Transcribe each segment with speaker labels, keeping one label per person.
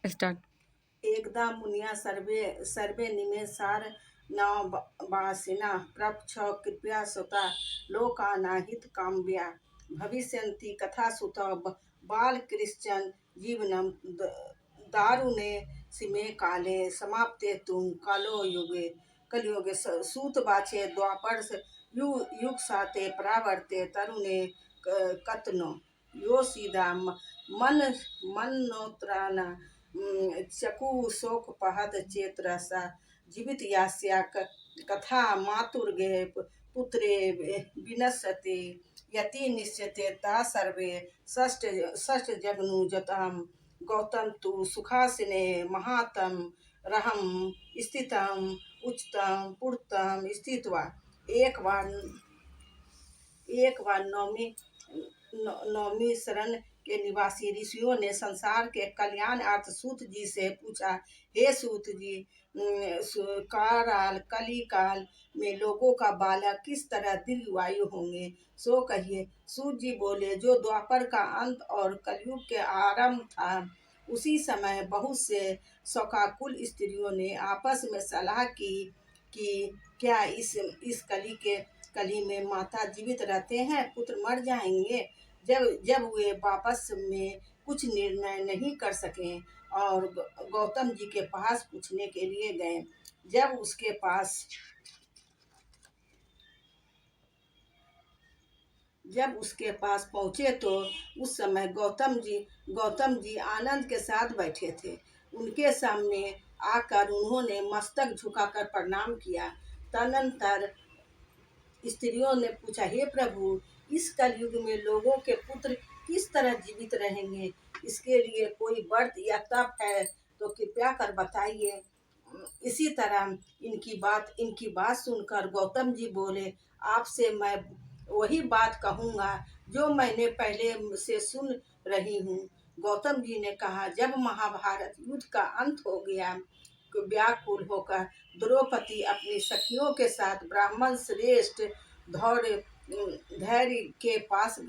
Speaker 1: Start.
Speaker 2: एकदा मुनिया सर्वे सर्वे निमेषार न वासिना प्रपक्ष कृपया सुता लोकानाहित काम्या भविष्यन्ति कथा सुत बाल क्रिश्चन जीवनम दारुणे सिमे काले समाप्ते तुम कालो युगे कलयुगे सूत बाचे द्वापर युग साते प्रावर्ते तरुणे कतनो यो सीधा मन मनोत्राना चकु शोक पहत चेत्रसा जीवित यास्या कथा मातुर्गे पुत्रे विनश्यते यति निश्चते ता सर्वे षष्ठ षष्ठ जगनु जताम गौतम तु सुखासिने महातम रहम स्थितम उच्चतम पुरतम स्थित्वा एक बार नौमी शरण के निवासी ऋषियों ने संसार के कल्याणार्थ सूत जी से पूछा, हे सूत जी, काल कली काल में लोगों का बालक किस तरह दीर्घायु होंगे, सो कहिए। सूत जी बोले, जो द्वापर का अंत और कलयुग के आरंभ था, उसी समय बहुत से शोकाकुल स्त्रियों ने आपस में सलाह की कि क्या इस कली में माता जीवित रहते हैं, पुत्र मर जाएंगे। जब वे वापस में कुछ निर्णय नहीं कर सके और गौतम जी के पास पूछने के लिए गए। जब उसके पास पहुँचे तो उस समय गौतम जी आनंद के साथ बैठे थे। उनके सामने आकर उन्होंने मस्तक झुकाकर प्रणाम किया। तदनंतर स्त्रियों ने पूछा, हे प्रभु, इस कलयुग में लोगों के पुत्र किस तरह जीवित रहेंगे, इसके लिए कोई व्रत या तप है तो कृपया कर बताइए। इसी तरह इनकी बात सुनकर गौतम जी बोले, आपसे मैं वही बात कहूँगा जो मैंने पहले से सुन रही हूँ। गौतम जी ने कहा, जब महाभारत युद्ध का अंत हो गया, व्याकुल होकर द्रौपदी अपनी सखियों के साथ ब्राह्मण श्रेष्ठ धैर्य के पास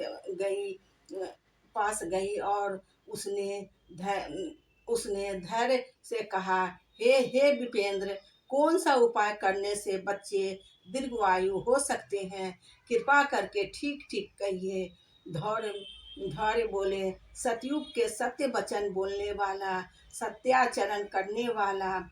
Speaker 2: गई और उसने धैर्य से कहा, हे विपेंद्र, कौन सा उपाय करने से बच्चे दीर्घायु हो सकते हैं, कृपा करके ठीक ठीक कहिए। धौर्य बोले, सतयुग के सत्य वचन बोलने वाला, सत्याचरण करने वाला,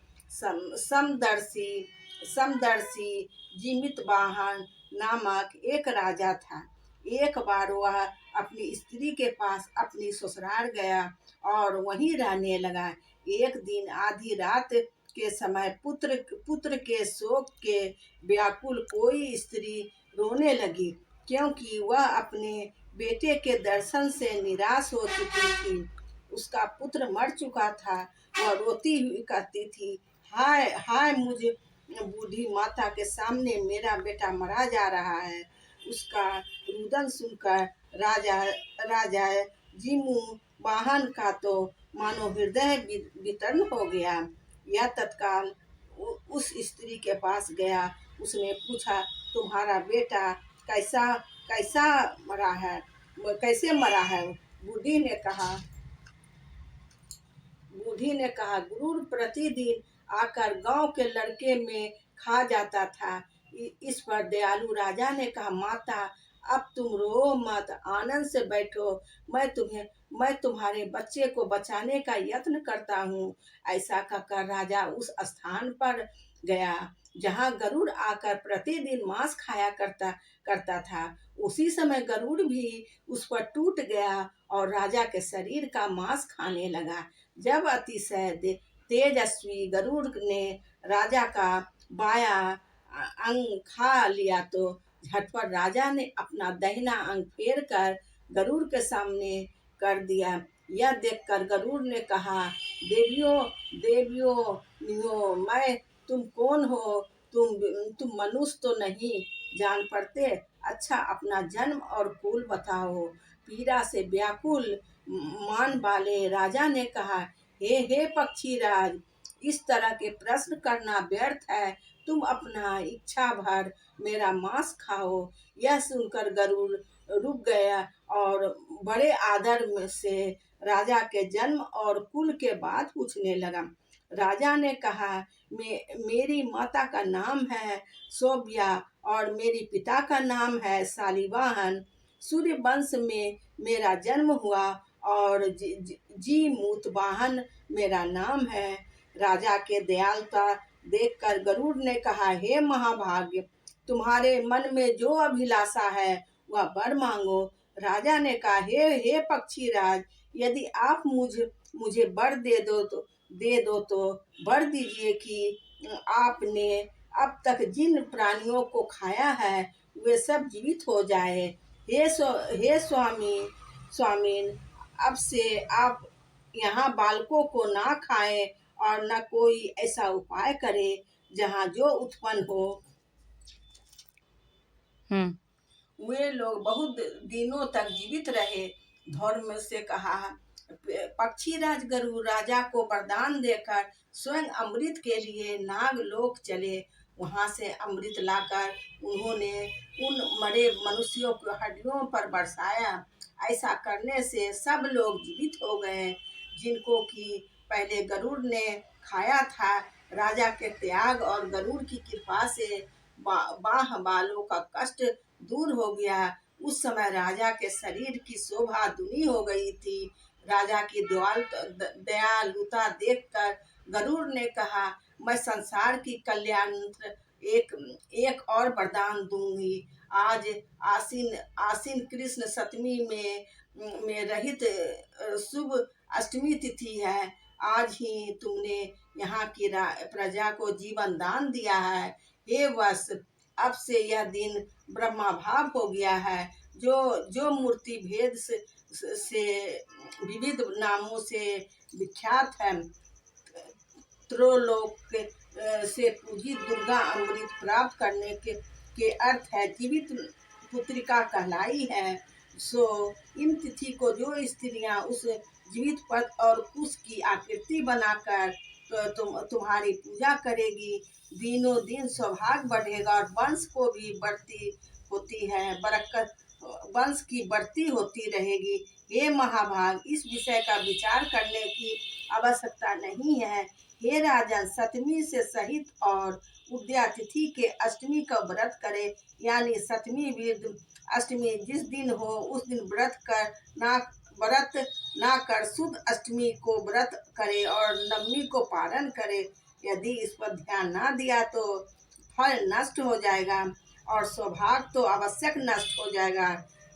Speaker 2: समदर्शी जीमित वाहन नामक एक राजा था। एक बार वह अपनी स्त्री के पास अपनी ससुराल गया और वहीं रहने लगा। एक दिन आधी रात के समय पुत्र के शोक के व्याकुल कोई स्त्री रोने लगी, क्योंकि वह अपने बेटे के दर्शन से निराश हो चुकी थी। उसका पुत्र मर चुका था। वह रोती हुई कहती थी, हाय हाय, मुझ बूढ़ी माता के सामने मेरा बेटा मरा जा रहा है। उसका रुदन सुनकर राजा जीमू वाहन का तो मानो हृदय वितरण हो गया। यह तत्काल उस स्त्री के पास गया। उसने पूछा, तुम्हारा बेटा कैसे मरा है? बूढ़ी ने कहा, गुरु प्रतिदिन आकर गांव के लड़के में खा जाता था। इस पर दयालु राजा ने कहा, माता, अब तुम रो मत, आनंद से बैठो। मैं तुम्हारे बच्चे को बचाने का यत्न करता हूँ। ऐसा कहकर राजा उस स्थान पर गया जहाँ गरुड़ आकर प्रतिदिन मांस खाया करता था। उसी समय गरुड़ भी उस पर टूट गया और राजा के शरीर का मांस खाने लगा। जब अतिशय तेजस्वी गरुड़ ने राजा का बाया अंग खा लिया तो झटपट राजा ने अपना दाहिना अंग फेर कर गरुड़ के सामने कर दिया। यह देखकर गरुड़ ने कहा, देवियों, मैं तुम कौन हो? तुम मनुष्य तो नहीं जान पड़ते। अच्छा, अपना जन्म और कुल बताओ। पीड़ा से व्याकुल मान वाले राजा ने कहा, हे पक्षीराज, इस तरह के प्रश्न करना व्यर्थ है। तुम अपना इच्छा भर मेरा मांस खाओ। यह सुनकर गरुड़ रुक गया और बड़े आदर से राजा के जन्म और कुल के बाद पूछने लगा। राजा ने कहा, मेरी माता का नाम है सोबिया और मेरी पिता का नाम है शालिवाहन। सूर्य वंश में मेरा जन्म हुआ और जी मूतवाहन मेरा नाम है। राजा के दयालुता देखकर गरुड़ ने कहा, हे महाभाग्य, तुम्हारे मन में जो अभिलाषा है वह वर मांगो। राजा ने कहा, हे पक्षीराज, यदि आप मुझे वर दे दो तो वर दीजिए कि आपने अब तक जिन प्राणियों को खाया है वे सब जीवित हो जाए। हे स्वामीन, अब से आप यहाँ बालकों को ना खाएं और न कोई ऐसा उपाय करे जहाँ जो उत्पन्न हो। वे लोग बहुत दिनों तक जीवित रहे। धर्म से कहा, पक्षीराज गरुड़ राजा को वरदान देकर स्वयं अमृत के लिए नागलोक चले। वहां से अमृत लाकर उन्होंने उन मरे मनुष्यों की हड्डियों पर बरसाया। ऐसा करने से सब लोग जीवित हो गए जिनको कि पहले गरुड़ ने खाया था। राजा के त्याग और गरुड़ की कृपा से बाह बालों का कष्ट दूर हो गया। उस समय राजा के शरीर की शोभा दुनी हो गई थी। राजा की दयालुता देखकर गरुड़ ने कहा, मैं संसार की कल्याणार्थ एक और वरदान दूंगी। आज आसीन कृष्ण सप्तमी में रहित शुभ अष्टमी तिथि है। आज ही तुमने यहाँ की प्रजा को जीवन दान दिया है। हे वत्स, अब से यह दिन ब्रह्मा भाव हो गया है। जो मूर्ति भेद से विविध नामों से विख्यात है, त्रिलोक से पूजित दुर्गा अमृत प्राप्त करने के अर्थ है जीवित पुत्रिका कहलाई है। सो इन तिथि को जो स्त्रियां उस जीवित पद और कुश की आकृति बनाकर तुम्हारी पूजा करेगी, दिनों दिन सौभाग्य बढ़ेगा और वंश को भी बढ़ती होती है, बरकत वंश की बढ़ती होती रहेगी। हे महाभाग, इस विषय का विचार करने की आवश्यकता नहीं है। हे राजन, सप्तमी से सहित और उदया तिथि के अष्टमी का व्रत करे, यानी सप्तमी वृद्ध अष्टमी जिस दिन हो उस दिन व्रत ना कर शुद्ध अष्टमी को व्रत करे और नवमी को पारण करे। यदि इस पर ध्यान ना दिया तो फल नष्ट हो जाएगा और सौभाग्य तो आवश्यक नष्ट हो जाएगा।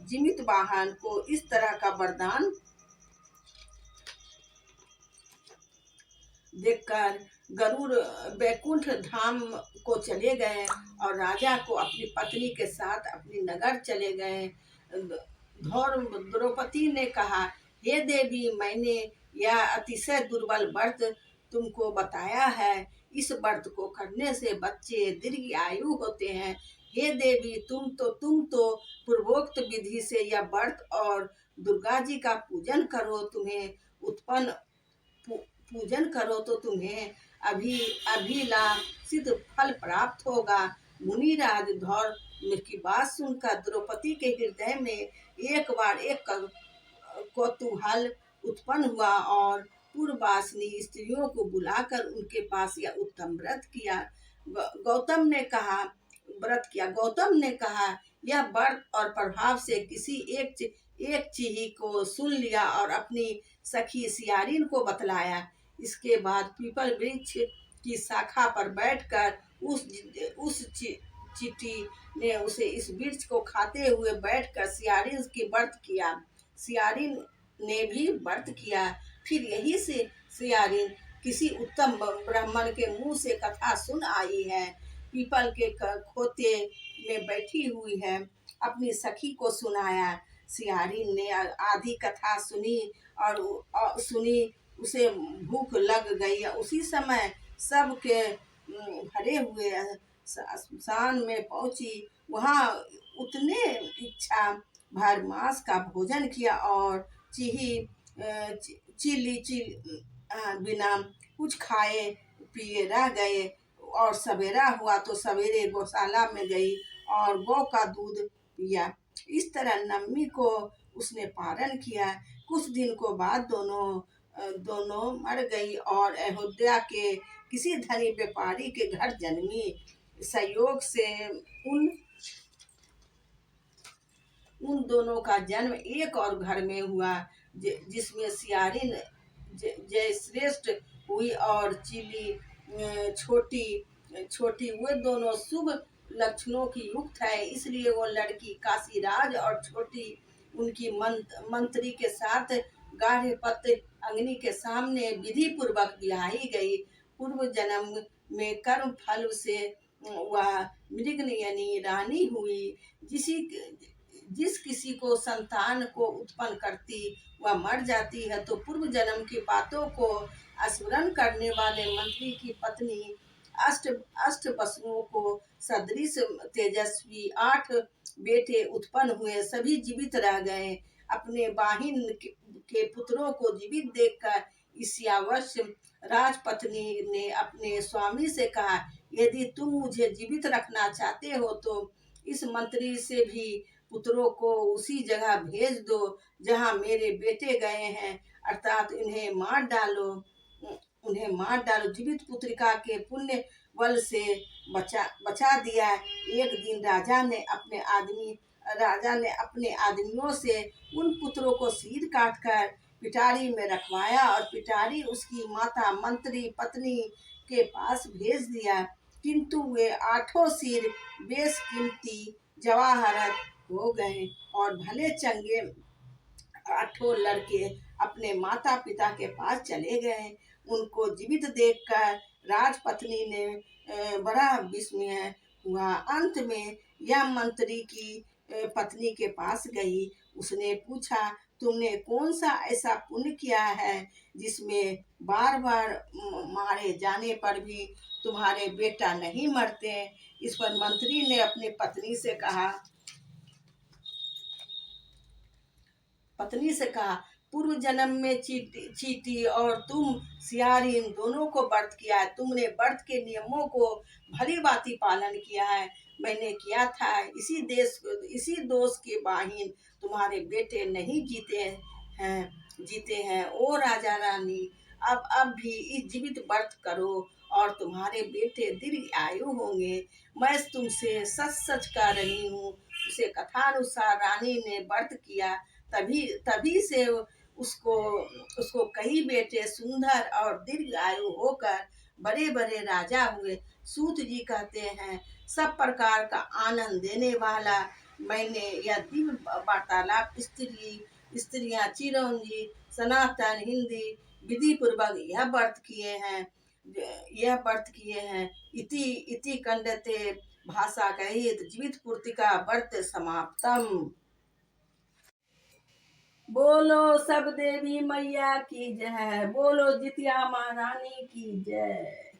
Speaker 2: जीवित वाहन को इस तरह का वरदान देखकर गरुड़ बैकुंठ धाम को चले गए और राजा को अपनी पत्नी के साथ अपनी नगर चले गए। द्रौपदी ने कहा, हे देवी, मैंने यह अतिशय दुर्बल व्रत तुमको बताया है। इस व्रत को करने से बच्चे दीर्घ आयु होते हैं। हे देवी, तुम तो पूर्वोक्त विधि से यह व्रत और दुर्गा जी का पूजन करो तो तुम्हें अभिलाषित फल प्राप्त होगा। मुनिराज धौम्य की बात सुनकर द्रौपदी के हृदय में एक बार एक कौतूहल उत्पन्न हुआ और पूर्ववासिनी स्त्रियों को बुलाकर उनके पास यह उत्तम व्रत किया। गौतम ने कहा, यह व्रत और प्रभाव से किसी एक चीही को सुन लिया और अपनी सखी सियारिन को बतलाया। इसके बाद पीपल वृक्ष की शाखा पर बैठकर उस चींटी ने उसे इस वृक्ष को खाते हुए बैठकर सियारिन की व्रत किया। सियारिन ने भी व्रत किया। फिर यही से सियारिन किसी उत्तम ब्राह्मण के मुंह से कथा सुन आई है। पीपल के खोते में बैठी हुई है, अपनी सखी को सुनाया। सियारिन ने आधी कथा सुनी, उसे भूख लग गई। उसी समय सबके भरे हुए शमशान में पहुंची। वहां उतने इच्छा भर मांस का भोजन किया और बिना कुछ खाए पिए रह गए। और सवेरा हुआ तो सवेरे गौशाला में गई और गौ का दूध पिया। इस तरह नवमी को उसने पारण किया। कुछ दिन को बाद दोनों मर गई और अयोध्या के किसी धनी व्यापारी के घर जन्मी। संयोग से उन उन दोनों का जन्म एक और घर में हुआ, जिसमें सियारिन जयश्रेष्ठ हुई और चिली छोटी छोटी। वे दोनों शुभ लक्षणों की युक्त है, इसलिए वो लड़की काशीराज और छोटी उनकी मंत्री के साथ गाढ़ेपत्य अग्नि के सामने विधि पूर्वक ब्याही गई। पूर्व जन्म में कर्म फल से वह मृगनयनी रानी हुई। जिस किसी को संतान को उत्पन्न करती वह मर जाती है, तो पूर्व जन्म की बातों को स्मरण करने वाले मंत्री की पत्नी अष्ट वसुओं को सदृश तेजस्वी 8 बेटे उत्पन्न हुए। सभी जीवित रह गए। अपने बाहिन के पुत्रों को जीवित देखकर ईर्ष्यावश राजपत्नी ने अपने स्वामी से कहा, यदि तुम मुझे जीवित रखना चाहते हो तो इस मंत्री से भी पुत्रों को उसी जगह भेज दो जहां मेरे बेटे गए हैं, अर्थात उन्हें मार डालो। जीवित पुत्रिका के पुण्य बल से बचा दिया। एक दिन राजा ने अपने आदमियों से उन पुत्रों को सिर काटकर पिटारी में रखवाया और पिटारी उसकी माता मंत्री पत्नी के पास भेज दिया, किंतु वे 8 सिर बेशकीमती जवाहरत हो गए और भले चंगे 8 लड़के अपने माता पिता के पास चले गए। उनको जीवित देखकर राजपत्नी ने बड़ा विस्मय हुआ। अंत में यह मंत्री की पत्नी के पास गई। उसने पूछा, तुमने कौन सा ऐसा पुण्य किया है जिसमें बार बार मारे जाने पर भी तुम्हारे बेटा नहीं मरते? इस पर मंत्री ने अपनी पत्नी से कहा, पूर्व जन्म में चीटी और तुम सियारिन दोनों को व्रत किया है। तुमने व्रत के नियमों को भली भांति पालन किया है। मैंने किया था। इसी दोष के बाहिन तुम्हारे बेटे नहीं जीते हैं। ओ राजा रानी, अब भी इस जीवित व्रत करो और तुम्हारे बेटे दीर्घ आयु होंगे। मैं तुमसे सच सच कह रही हूँ। उसे कथानुसार रानी ने व्रत किया, तभी से उसको कई बेटे सुंदर और दीर्घ आयु होकर बड़े बड़े राजा हुए। सूत जी कहते हैं, सब प्रकार का आनंद देने वाला मैंने यह दिव्य वार्तालाप स्त्रियां चिरंजी सनातन हिंदी विधि पूर्वक यह व्रत किए हैं। इति कंडते भाषा कहित जीवित पूर्तिका व्रत समाप्तम। बोलो सब देवी मैया की जय। बोलो जितिया महारानी की जय।